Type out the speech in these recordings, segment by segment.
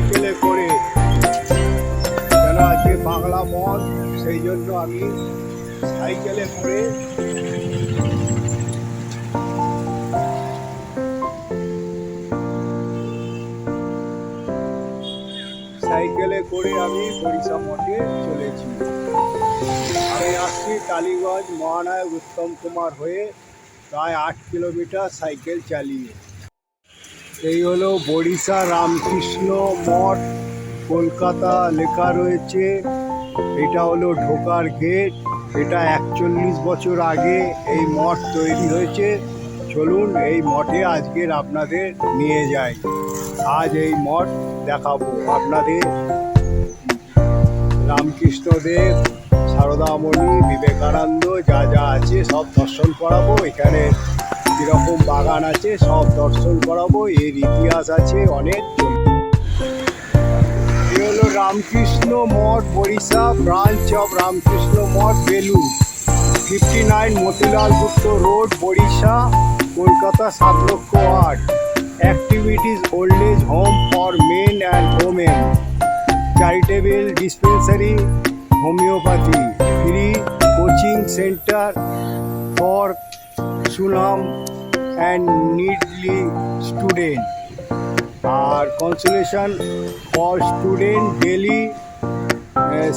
সাইকেলে করে, কেন আজকে বাংলা মঠ, সেই জন্য আমি সাইকেলে করে আমি বরিশা মঠে চলেছি। আমি আসছি টালিগঞ্জ মহানায়ক উত্তম কুমার হয়ে প্রায় 8 কিলোমিটার সাইকেল চালিয়ে। এই হলো বরিশা রামকৃষ্ণ মঠ, কলকাতা লেখা রয়েছে। এটা হলো ঢোকার গেট। এটা 41 বছর আগে এই মঠ তৈরি হয়েছে। চলুন এই মঠে আজকের আপনাদের নিয়ে যাই। আজ এই মঠ দেখাবো আপনাদের। রামকৃষ্ণদেব, সারদামণি, বিবেকানন্দ যা যা আছে সব দর্শন করাবো। এখানে কীরকম বাগান আছে সব দর্শন করাবো। এর ইতিহাস আছে অনেক। এই হলো Ramakrishna Math Barisha, branch of Ramakrishna Math, Belur 59 Motilal Gupta road, Barisha, Kolkata 7,08,000। Activities: old age home for men and women, charitable dispensary, homeopathy, free coaching centre for সুনাম অ্যান্ড নিডলি স্টুডেন্ট, আর consolation for student, daily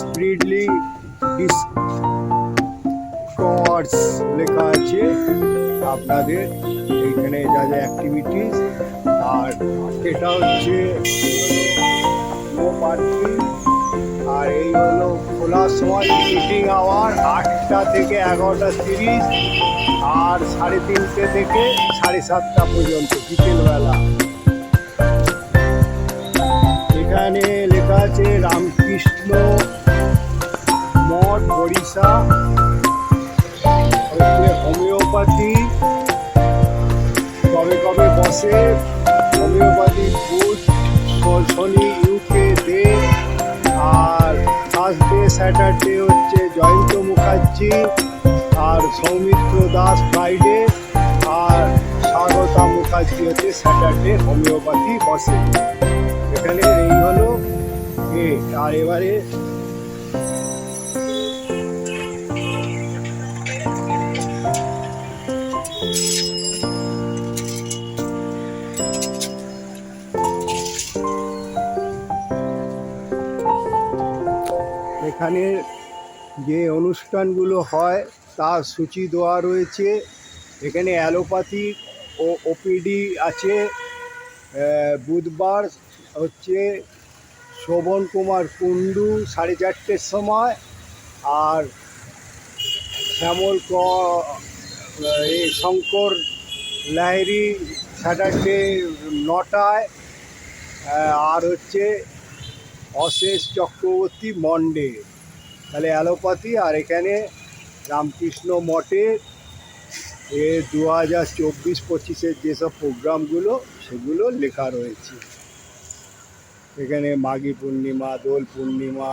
spiritual discourse লেখা আছে আপনাদের এইখানে যা যা অ্যাক্টিভিটিস। আর এটা হচ্ছে নো পার্কিং। আর এই হলো খোলার সময়, মিটিং আওয়ার 8টা থেকে 11টা 30, আর 3:30 থেকে 7:30 পর্যন্ত বিকেলবেলা। এখানে লেখা আছে রামকৃষ্ণ মঠ বরিশা, হচ্ছে হোমিওপ্যাথি, কবে কবে বসে, হোমিওপ্যাথি বুথ শনি ইউকে ডে, আর থার্সডে স্যাটারডে হচ্ছে জয়ন্ত মুখার্জি আর সৌমিত্র দাস ফ্রাইডে, আর স্বাগতা মুখার্জি হচ্ছে স্যাটারডে হোমিওপ্যাথি বসে। এখানে এই হলো গেট। আর এবারে এখানে যে অনুষ্ঠানগুলো হয় তার সূচি দেওয়া রয়েছে। এখানে অ্যালোপ্যাথিক ও ওপিডি আছে। বুধবার হচ্ছে শোভন কুমার কুণ্ডু 4:30 সময়, আর শ্যামল শঙ্কর লাহিড়ী স্যাটারডে 9টায়, আর হচ্ছে অশেষ চক্রবর্তী মন্ডে। তাহলে অ্যালোপ্যাথি। আর এখানে রামকৃষ্ণ মঠে 2024-25-এর যেসব প্রোগ্রামগুলো সেগুলো লেখা রয়েছে। এখানে মাঘী পূর্ণিমা, দোল পূর্ণিমা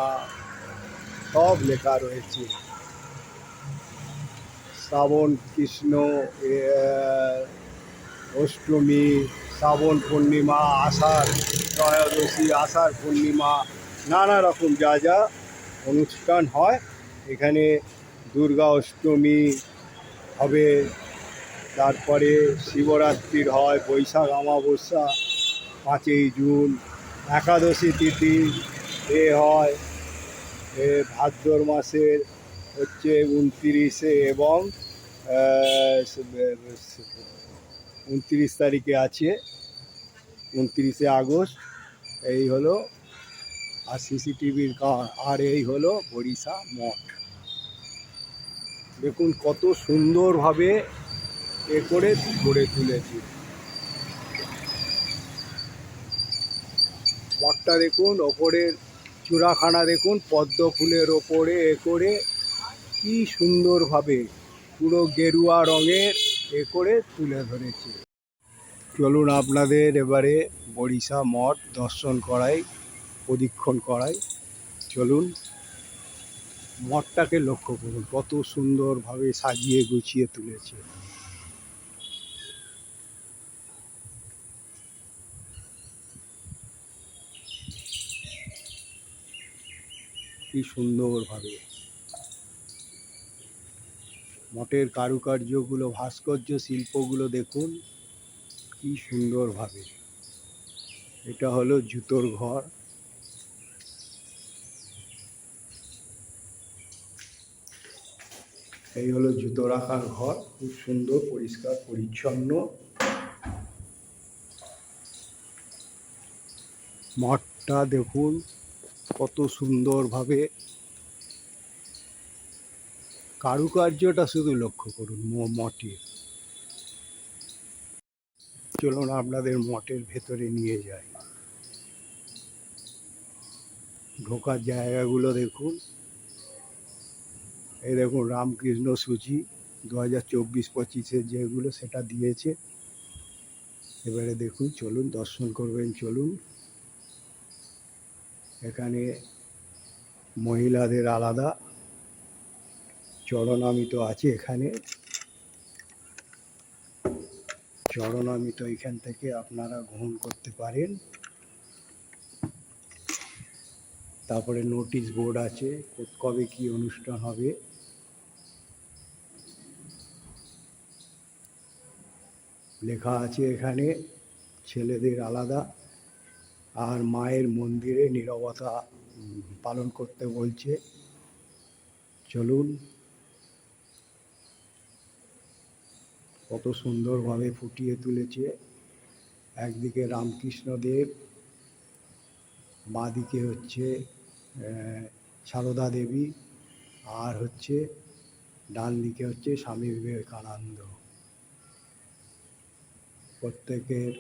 সব লেখা রয়েছে। শ্রাবণ কৃষ্ণ অষ্টমী, শ্রাবণ পূর্ণিমা, আষাঢ় ত্রয়োদশী, আষাঢ় পূর্ণিমা, নানা রকম যা যা অনুষ্ঠান হয়। এখানে দুর্গা অষ্টমী হবে, তারপরে শিবরাত্রির হয়, বৈশাখ অমাবস্যা 5ই জুন, একাদশী তিথি হয় ভাদ্র মাসের হচ্ছে 29-এ এবং 29 তারিখে আছে 29শে আগস্ট। এই হলো আর সিসিটিভির কাজ। আর এই হলো বরিশা মঠ। দেখুন কত সুন্দরভাবে করে গড়ে তুলেছে মঠটা। দেখুন ওপরের চূড়াখানা দেখুন, পদ্ম ফুলের ওপরে করে কি সুন্দরভাবে পুরো গেরুয়া রঙের করে তুলে ধরেছে। চলুন আপনাদের এবারে বরিশা মঠ দর্শন করাই, প্রদক্ষিণ করাই। চলুন, মঠটাকে লক্ষ্য করুন কত সুন্দরভাবে সাজিয়ে গুছিয়ে তুলেছে। কি সুন্দরভাবে মঠের কারুকার্যগুলো, ভাস্কর্য শিল্পগুলো দেখুন কি সুন্দরভাবে। এটা হলো জুতোর ঘর। এই হলো জুতো রাখার ঘর, খুব সুন্দর পরিষ্কার পরিচ্ছন্ন। মঠটা দেখুন কত সুন্দরভাবে, কারুকার্যটা শুধু লক্ষ্য করুন মঠে। চলুন আপনাদের মঠের ভেতরে নিয়ে যাই। ঢোকার জায়গাগুলো দেখুন। এই দেখুন রামকৃষ্ণ সূচি 2024-25 যেগুলো সেটা দিয়েছে। এবারে দেখুন, চলুন দর্শন করবেন, চলুন। এখানে মহিলাদের আলাদা চরণামৃত আছে। এখানে চরণামৃত এখান থেকে আপনারা গ্রহণ করতে পারেন। তারপরে নোটিশ বোর্ড আছে, কবে কি অনুষ্ঠান হবে। লেখা আছে এখানে ছেলেদের আলাদা, আর মায়ের মন্দিরে নীরবতা পালন করতে বলছে। চলুন, কত সুন্দরভাবে ফুটিয়ে তুলেছে। একদিকে রামকৃষ্ণদেব, বাঁদিকে হচ্ছে সারদা দেবী, আর হচ্ছে ডান দিকে হচ্ছে স্বামী বিবেকানন্দ। প্রত্যেকের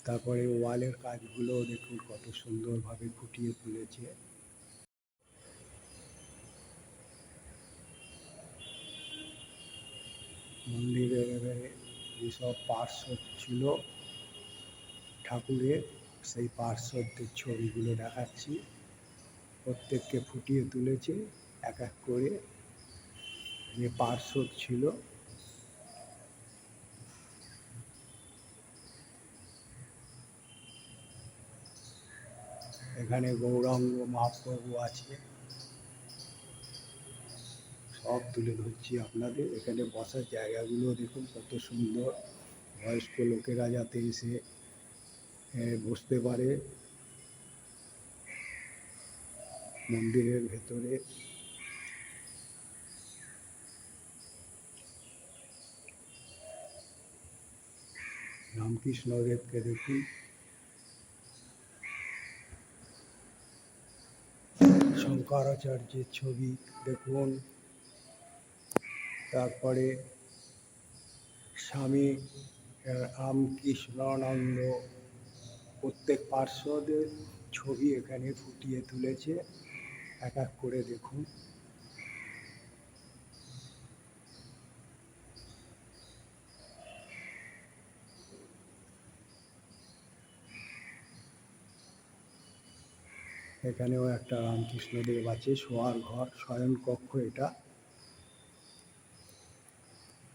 তারপরে ওয়ালের কাজগুলো দেখুন কত সুন্দরভাবে ফুটিয়ে তুলেছে। মন্দিরের এবারে যেসব পার্শ্বদ ছিল ঠাকুরের, সেই পার্শ্বদের ছবিগুলো দেখাচ্ছি। প্রত্যেককে ফুটিয়ে তুলেছে এক এক করে যে পার্শ্বদ ছিল। এখানে গৌরাঙ্গ মহাপ্রভু আছে, সব তুলে ধরছি আপনাদের। এখানে বসার জায়গাগুলো দেখুন কত সুন্দর, বয়স্ক লোকেরা যাতে এসে বসতে পারে মন্দিরের ভেতরে। রামকৃষ্ণদেবকে দেখুন, শঙ্করাচার্যের ছবি দেখুন, তারপরে স্বামী রামকৃষ্ণানন্দ, প্রত্যেক পার্শ্বদের ছবি এখানে ফুটিয়ে তুলেছে এক এক করে দেখুন। এখানেও একটা রামকৃষ্ণদেব আছে, শোয়ার ঘর, শয়ন কক্ষ এটা।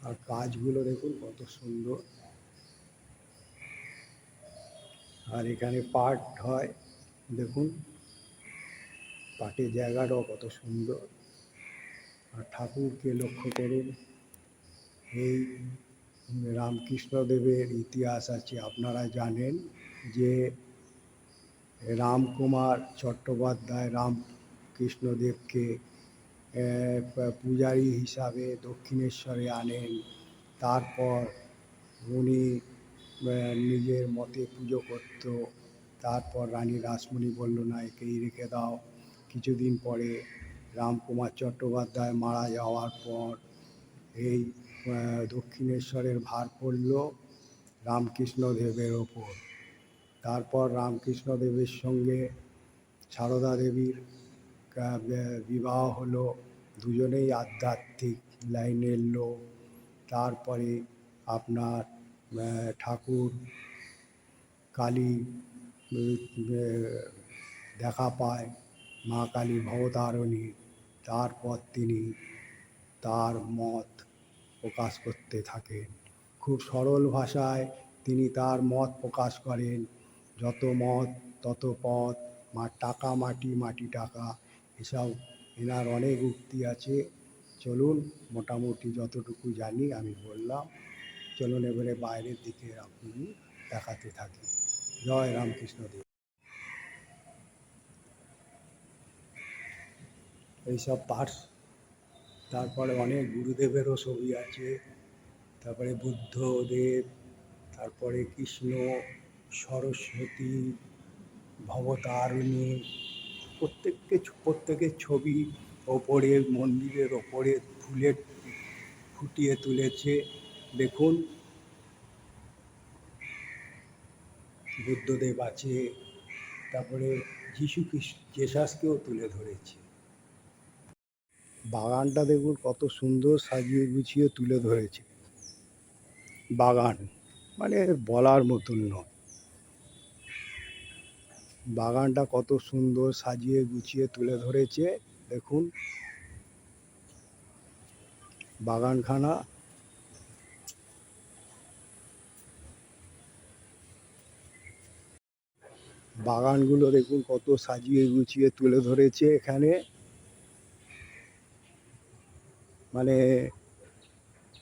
আর কাজগুলো দেখুন কত সুন্দর। আর এখানে পাঠ হয় দেখুন, পাঠের জায়গাটাও কত সুন্দর। আর ঠাকুরকে লক্ষ্য করুন। এই রামকৃষ্ণদেবের ইতিহাস আছে, আপনারা জানেন যে রামকুমার চট্টোপাধ্যায় রামকৃষ্ণদেবকে পূজারী হিসাবে দক্ষিণেশ্বরে আনেন। তারপর উনি নিজের মতে পুজো করত। তারপর রানী রাসমণি বলল না, একেই রেখে দাও। কিছুদিন পরে রামকুমার চট্টোপাধ্যায় মারা যাওয়ার পর এই দক্ষিণেশ্বরের ভার পড়ল রামকৃষ্ণদেবের ওপর। তারপর রামকৃষ্ণদেবের সঙ্গে সারদা দেবীর বিবাহ হলো। দুজনেই আধ্যাত্মিক লাইনের লোক। তারপরে আপনার ঠাকুর কালী দেখা পায়, মা কালী ভবতারিণী। তারপর তিনি তার মত প্রকাশ করতে থাকেন। খুব সরল ভাষায় তিনি তার মত প্রকাশ করেন, যত মত তত পথ, টাকা মাটি, মাটি টাকা। এসব এনার অনেক উক্তি আছে। চলুন, মোটামুটি যতটুকু জানি আমি বললাম। চলুন এবারে বাইরের দিকে আপনি দেখাতে থাকি। জয় রামকৃষ্ণদেব। এইসব পাঠ, তারপরে অনেক গুরুদেবেরও ছবি আছে, তারপরে বুদ্ধদেব, তারপরে কৃষ্ণ, সরস্বতী, ভবতারিণী, প্রত্যেকের ছবি ওপরে, মন্দিরের ওপরে ফুলের ফুটিয়ে তুলেছে। দেখুন, বুদ্ধদেব আছে, তারপরে জেসাসকেও তুলে ধরেছে। বাগানটা দেখুন কত সুন্দর সাজিয়ে গুছিয়ে তুলে ধরেছে। বাগান মানে বলার মতন নয়। বাগানটা কত সুন্দর সাজিয়ে গুছিয়ে তুলে ধরেছে। দেখুন বাগানখানা। বাগানগুলো দেখুন কত সাজিয়ে গুছিয়ে তুলে ধরেছে এখানে। মানে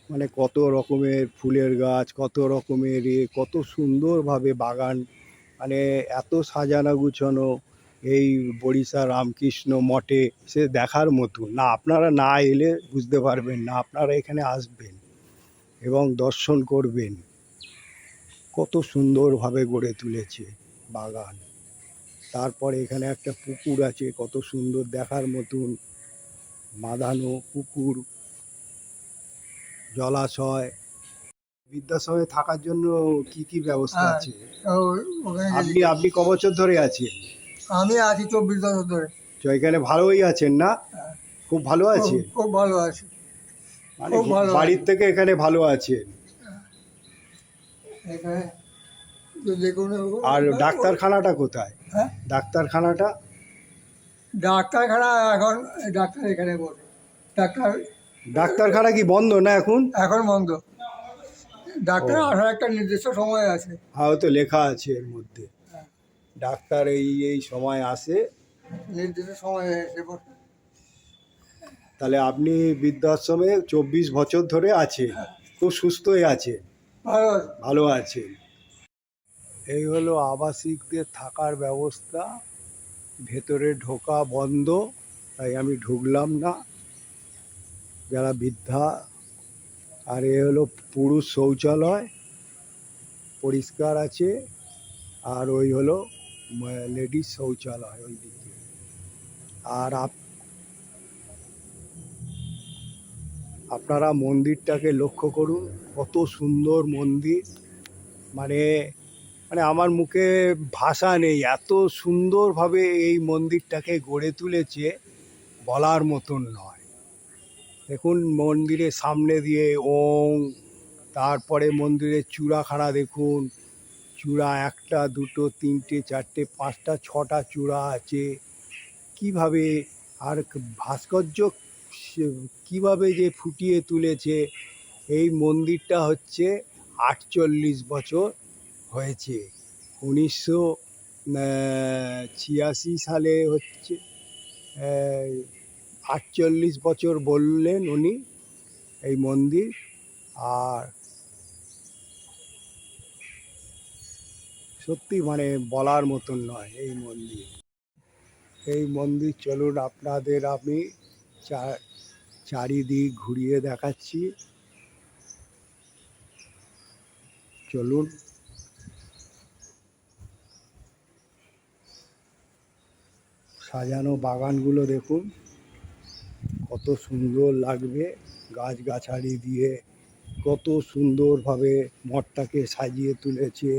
মানে কত রকমের ফুলের গাছ, কত রকমের কত সুন্দরভাবে বাগান, মানে এত সাজানো গুছানো এই বড়িশা রামকৃষ্ণ মঠে, সে দেখার মতো না। আপনারা না এলে বুঝতে পারবেন না। আপনারা এখানে আসবেন এবং দর্শন করবেন। কত সুন্দরভাবে গড়ে তুলেছে বাগান। তারপরে এখানে একটা পুকুর আছে, কত সুন্দর দেখার মতন, বাঁধানো পুকুর, জলাশয়। বৃদ্ধাশ্রমে থাকার জন্য কি কি ব্যবস্থা আছে? আপনি ক বছর ধরে আছেন? আমি আছি 24 বছর ধরে। তো এখানে ভালোই আছেন না? খুব ভালো আছে? খুব ভালো আছি। মানে বাড়ির থেকে এখানে ভালো আছেন। এখানে যে কোনো আর ডাক্তারখানাটা কোথায়? হ্যাঁ, ডাক্তারখানাটা? ডাক্তারখানা এখন ডাক্তার এখানে বসে। ডাক্তারখানা কি বন্ধ না এখন? এখন বন্ধ। ডাক্তার আসার একটা নির্দিষ্ট সময় আছে। হয়তো লেখা আছে এর মধ্যে, ডাক্তার এই সময় আসে। নির্দিষ্ট সময় এসে বসে। তাহলে আপনি বৃদ্ধাশ্রমে 24 বছর ধরে আছে, খুব সুস্থই আছে, ভালো ভালো আছে। এই হলো আবাসিকদের থাকার ব্যবস্থা। ভেতরে ঢোকা বন্ধ, তাই আমি ঢুকলাম না, যারা বৃদ্ধা। আর এ হলো পুরুষ শৌচালয়, পরিষ্কার আছে। আর ওই হলো লেডিস শৌচালয় ওই দিকে। আর আপনারা মন্দিরটাকে লক্ষ্য করুন, কত সুন্দর মন্দির। মানে মানে আমার মুখে ভাষা নেই, এত সুন্দরভাবে এই মন্দিরটাকে গড়ে তুলেছে, বলার মতন নয়। দেখুন মন্দিরের সামনে দিয়ে ওম, তারপরে মন্দিরের চূড়াখানা দেখুন, চূড়া 1টা 2টো 3টে 4টে 5টা 6টা চূড়া আছে। কিভাবে আর ভাস্কর্য কিভাবে যে ফুটিয়ে তুলেছে। এই মন্দিরটা হচ্ছে 48 বছর হয়েছে। 1986 সালে হচ্ছে 48 বছর বললেন উনি এই মন্দির। আর সত্যি মানে বলার মতন নয় এই মন্দির। এই মন্দির চলুন আপনাদের আমি চারিদিক ঘুরিয়ে দেখাচ্ছি। চলুন। সাজানো বাগানগুলো দেখুন কত সুন্দর লাগবে, গাছগাছালি দিয়ে কত সুন্দরভাবে মঠটাকে সাজিয়ে তুলেছে।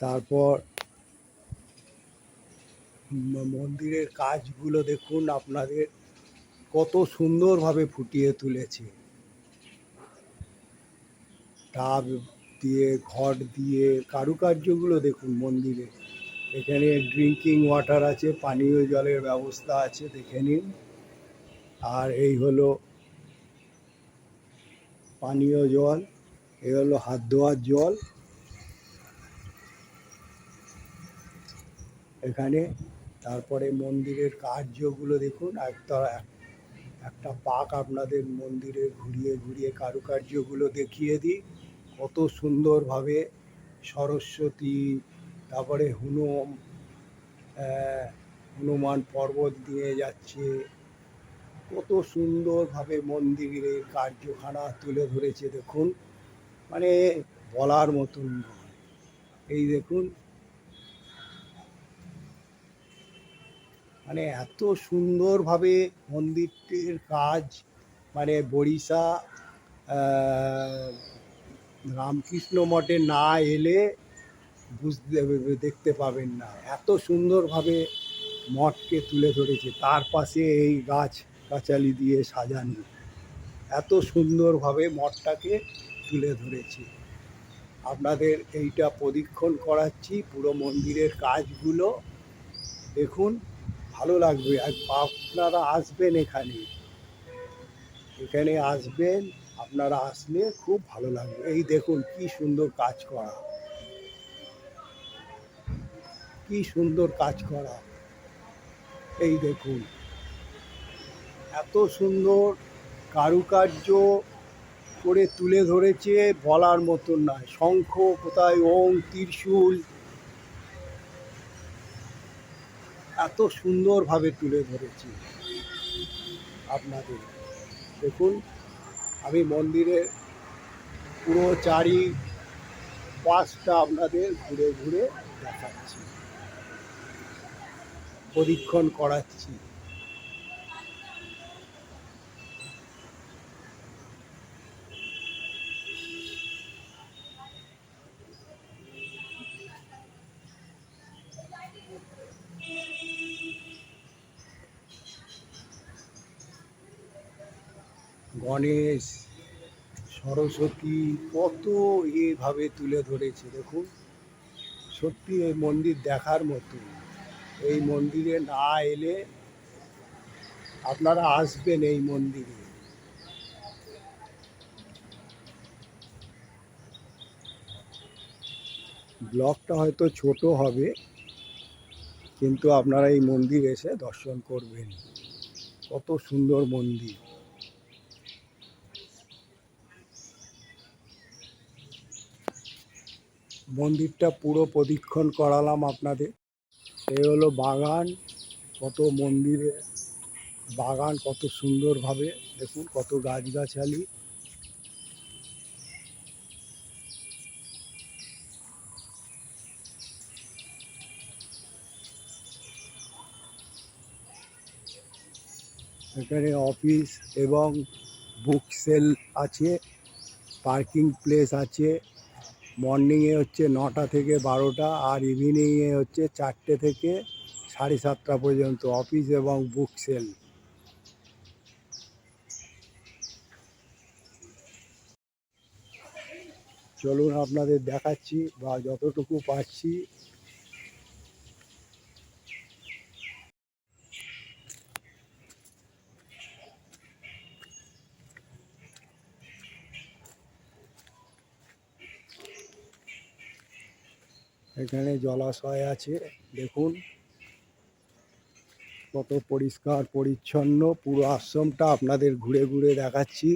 তারপর মন্দিরের কাজগুলো দেখুন আপনাদের, কত সুন্দরভাবে ফুটিয়ে তুলেছে। টাব দিয়ে, ঘট দিয়ে, কারুকার্যগুলো দেখুন মন্দিরে। এখানে ড্রিঙ্কিং ওয়াটার আছে, পানীয় জলের ব্যবস্থা আছে, দেখে নিন। আর এই হলো পানীয় জল, এই হলো হাত ধোয়ার জল। এখানে তারপরে মন্দিরের কার্যগুলো দেখুন, একটা পাক আপনাদের মন্দিরে ঘুরিয়ে ঘুরিয়ে কারুকার্যগুলো দেখিয়ে দিই। কত সুন্দরভাবে সরস্বতী, তারপরে হনুমান পর্বত দিয়ে যাচ্ছে, কত সুন্দরভাবে মন্দিরের কার্যখানা তুলে ধরেছে দেখুন, মানে বলার মতন নয়। এই দেখুন, মানে এত সুন্দরভাবে মন্দিরটির কাজ, মানে বড়িশা রামকৃষ্ণ মঠে না এলে দেখতে পাবেন না, এত সুন্দরভাবে মঠকে তুলে ধরেছে। তার পাশে এই গাছগাছালি দিয়ে সাজানো, এত সুন্দরভাবে মঠটাকে তুলে ধরেছে। আপনাদের এইটা প্রদক্ষিণ করাচ্ছি পুরো মন্দিরের কাজগুলো দেখুন, ভালো লাগবে। আর আপনারা আসবেন, এখানে আসবেন, আপনারা আসলে খুব ভালো লাগবে। এই দেখুন কি সুন্দর কাজ করা, কি সুন্দর কাজ করা। এই দেখুন, এত সুন্দর কারুকার্য করে তুলে ধরেছে, বলার মতন নয়। শঙ্খ কোথায়, ওং, ত্রিশূল, এত সুন্দরভাবে তুলে ধরেছে আপনাদের। দেখুন, আমি মন্দিরের পুরো চারিপাশটা আপনাদের ঘুরে ঘুরে দেখাচ্ছি, প্রদক্ষিণ করাচ্ছি। গণেশ, সরস্বতী, কত এভাবে তুলে ধরেছে দেখুন। সত্যি এই মন্দির দেখার মতো। এই মন্দিরে না এলে, আপনারা আসবেন এই মন্দিরে। ব্লগটা হয়তো ছোট হবে, কিন্তু আপনারা এই মন্দির এসে দর্শন করবেন। কত সুন্দর মন্দির। মন্দিরটা পুরো প্রদক্ষিণ করালাম আপনাদের। এই হলো বাগান, কত মন্দিরে বাগান, কত সুন্দরভাবে দেখুন, কত গাছগাছালি। এখানে অফিস এবং বুক সেল আছে, পার্কিং প্লেস আছে। মর্নিংয়ে হচ্ছে 9টা থেকে 12টা, আর ইভিনিংয়ে হচ্ছে 4টে থেকে 7:30 পর্যন্ত অফিস এবং বুক সেল। চলুন আপনাদের দেখাচ্ছি, বা যতটুকু পারছি। এখানে জলাশয় আছে দেখুন, কত পরিষ্কার পরিচ্ছন্ন। পুরো আশ্রমটা আপনাদের ঘুরে ঘুরে দেখাচ্ছি।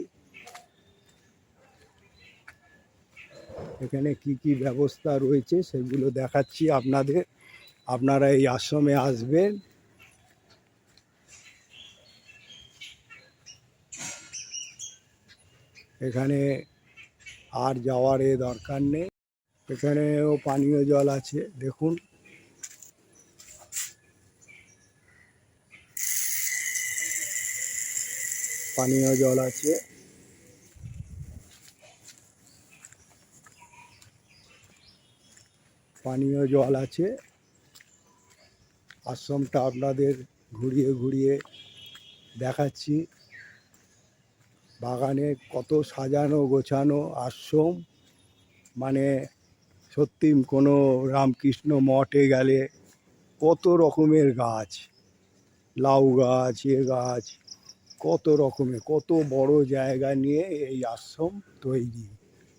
এখানে কি কি ব্যবস্থা রয়েছে সেগুলো দেখাচ্ছি আপনাদের। আপনারা এই আশ্রমে আসবেন। এখানে আর যাওয়ার দরকার নেই। এখানেও পানীয় জল আছে দেখুন, পানীয় জল আছে। পানীয় জল আছে। আশ্রমটা আপনাদের ঘুরিয়ে ঘুরিয়ে দেখাচ্ছি। বাগানে কত সাজানো গোছানো আশ্রম, মানে সত্যি কোনো রামকৃষ্ণ মঠে গেলে কত রকমের গাছ, লাউ গাছ, গাছ, কত রকমের, কত বড় জায়গা নিয়ে এই আশ্রম তৈরি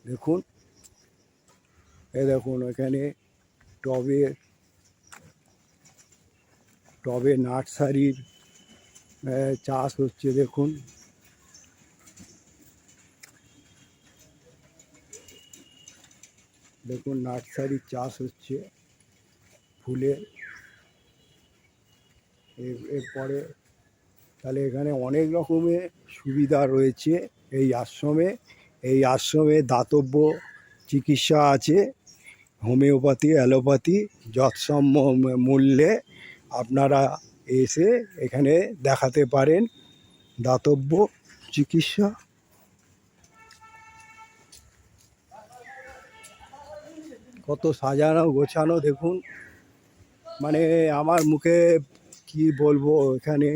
দেখুন। দেখুন এখানে টবে টবে নার্সারির চাষ হচ্ছে দেখুন। দেখুন নার্সারির চাষ হচ্ছে ফুলের। এরপরে তাহলে এখানে অনেক রকমের সুবিধা রয়েছে এই আশ্রমে। এই আশ্রমে দাতব্য চিকিৎসা আছে, হোমিওপ্যাথি, অ্যালোপ্যাথি যৎসাম্য মূল্যে আপনারা এসে এখানে দেখাতে পারেন দাতব্য চিকিৎসা। কত সাজানো গোছানো দেখুন, মানে আমার মুখে কি বলবো। এখানে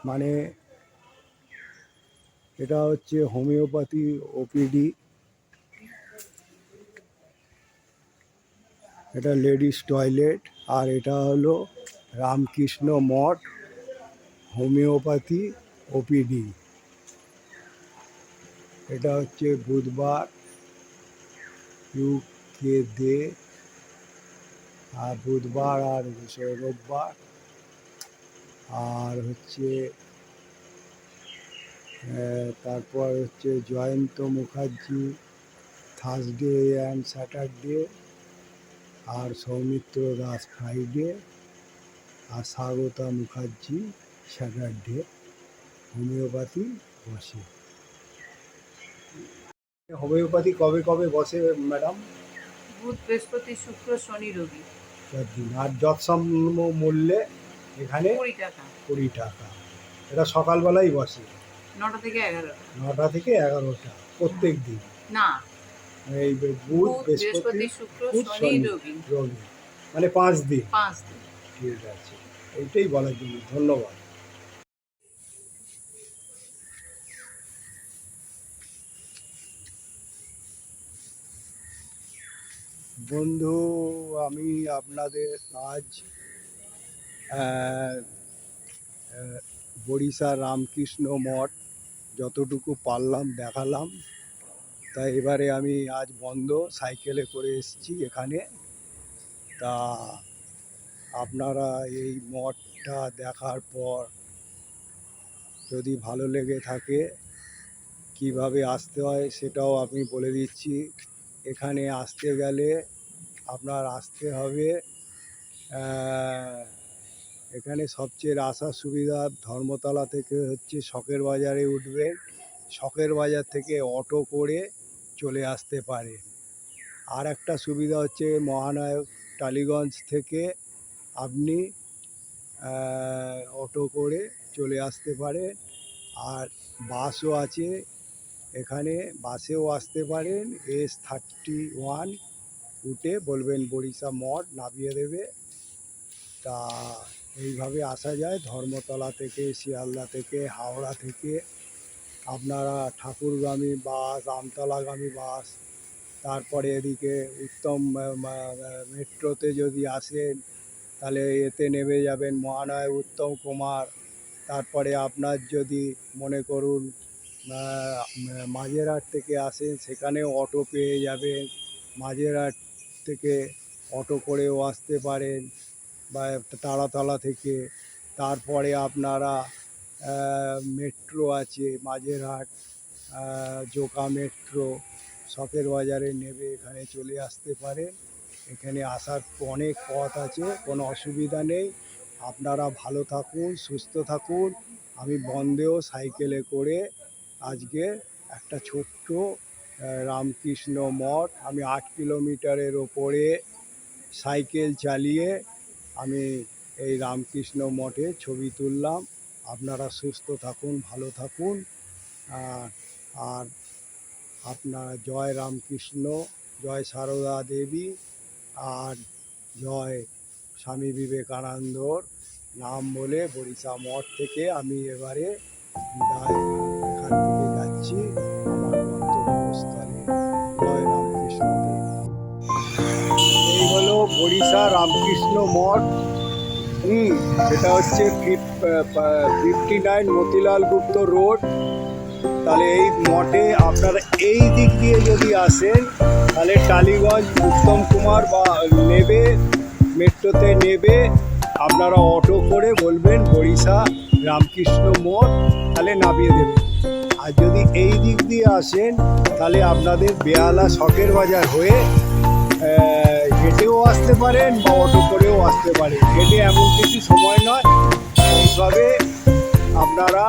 মানে এটা হচ্ছে হোমিওপ্যাথি ওপিডি, এটা লেডিস টয়লেট, আর এটা হলো রামকৃষ্ণ মঠ হোমিওপ্যাথি ওপিডি। এটা হচ্ছে বুধবার ইউকে দে, আর বুধবার আর রোববার। আর হচ্ছে তারপর হচ্ছে Jayanta Mukherjee Thursday and Saturday, আর সৌমিত্র দাস ফ্রাইডে, আর স্বাগতা মুখার্জি স্যাটারডে হোমিওপ্যাথি বসে। হোমিওপ্যাথি কবে কবে বসে ম্যাডাম? বুধ, বৃহস্পতি, শুক্র, শনি, রবি। 4 দিন। আর যৎসাম্য মূল্যে এখানে 20 টাকা। 20 টাকা। এটা সকালবেলাই বসে 9টা থেকে 11টা। 9টা থেকে 11টা প্রত্যেক দিন। না, এই বুধ, বৃহস্পতি, শুক্র, শুক্র, শনি, শনি, রবি। রবি, মানে 5 দিন। 5 দিন। ঠিক আছে, এইটাই বলার জন্য ধন্যবাদ। বন্ধু, আমি আপনাদের আজ বড়িশা রামকৃষ্ণ মঠ যতটুকু পারলাম দেখালাম। তাই এবারে আমি আজ বন্ধ সাইকেলে করে এসেছি এখানে। তা আপনারা এই মঠটা দেখার পর যদি ভালো লেগে থাকে কিভাবে আসতে হয় সেটাও আমি বলে দিচ্ছি। এখানে আসতে গেলে আপনার আসতে হবে, এখানে সবচেয়ে আসার সুবিধা ধর্মতলা থেকে হচ্ছে শখের বাজারে উঠবেন, শখের বাজার থেকে অটো করে চলে আসতে পারে। আর একটা সুবিধা হচ্ছে মহানায়ক টালিগঞ্জ থেকে আপনি অটো করে চলে আসতে পারেন। আর বাসও আছে এখানে, বাসেও আসতে পারেন। S31 উঠে বলবেন বড়িশা মঠ, নামিয়ে দেবে। তা এইভাবে আসা যায় ধর্মতলা থেকে, শিয়ালদা থেকে, হাওড়া থেকে। আপনারা ঠাকুরগামী বাস, আমতলাগামী বাস, তারপরে এদিকে উত্তম মেট্রোতে যদি আসেন তাহলে এতে নেমে যাবেন মহানায়ক উত্তম কুমার। তারপরে আপনার যদি মনে করুন মাঝেরহাট থেকে আসেন সেখানেও অটো পেয়ে যাবেন, মাঝেরহাট থেকে অটো করেও আসতে পারেন, বা তারাতলা থেকে। তারপরে আপনারা মেট্রো আছে মাঝেরহাট, জোকা মেট্রো, শখের বাজারে নেবে এখানে চলে আসতে পারেন। এখানে আসার অনেক পথ আছে, কোনো অসুবিধা নেই। আপনারা ভালো থাকুন, সুস্থ থাকুন। আমি বন্ধেও সাইকেলে করে আজকে একটা ছোট্ট রামকৃষ্ণ মঠ, আমি 8 কিলোমিটারের ওপরে সাইকেল চালিয়ে আমি এই রামকৃষ্ণ মঠে ছবি তুললাম। আপনারা সুস্থ থাকুন, ভালো থাকুন। আর আপনার জয় রামকৃষ্ণ, জয় সারদা দেবী, আর জয় স্বামী বিবেকানন্দর নাম বলে বড়িশা মঠ থেকে আমি এবারে বিদায় এখান থেকে যাচ্ছি আমার গন্তব্যস্থলে। জয় রামকৃষ্ণ দেব। এই হলো বড়িশা রামকৃষ্ণ মঠ। এটা হচ্ছে 59 মতিলাল গুপ্ত রোড। তাহলে এই মঠে আপনারা এই দিক দিয়ে যদি আসেন তাহলে টালিগঞ্জ উত্তম কুমার বা নেবে, মেট্রোতে নেবে, আপনারা অটো করে বলবেন বরিশা রামকৃষ্ণ মোড়, তাহলে নামিয়ে দেবে। আর যদি এই দিক দিয়ে আসেন তাহলে আপনাদের বেহালা শখের বাজার হয়ে হেঁটেও আসতে পারেন বা অটো করেও আসতে পারেন। হেঁটে এমন কিছু সময় নয়, এইভাবে আপনারা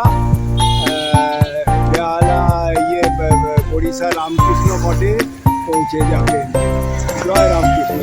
বেহালা বরিশা রামকৃষ্ণ মঠে পৌঁছে যাবেন। জয় রামকৃষ্ণ।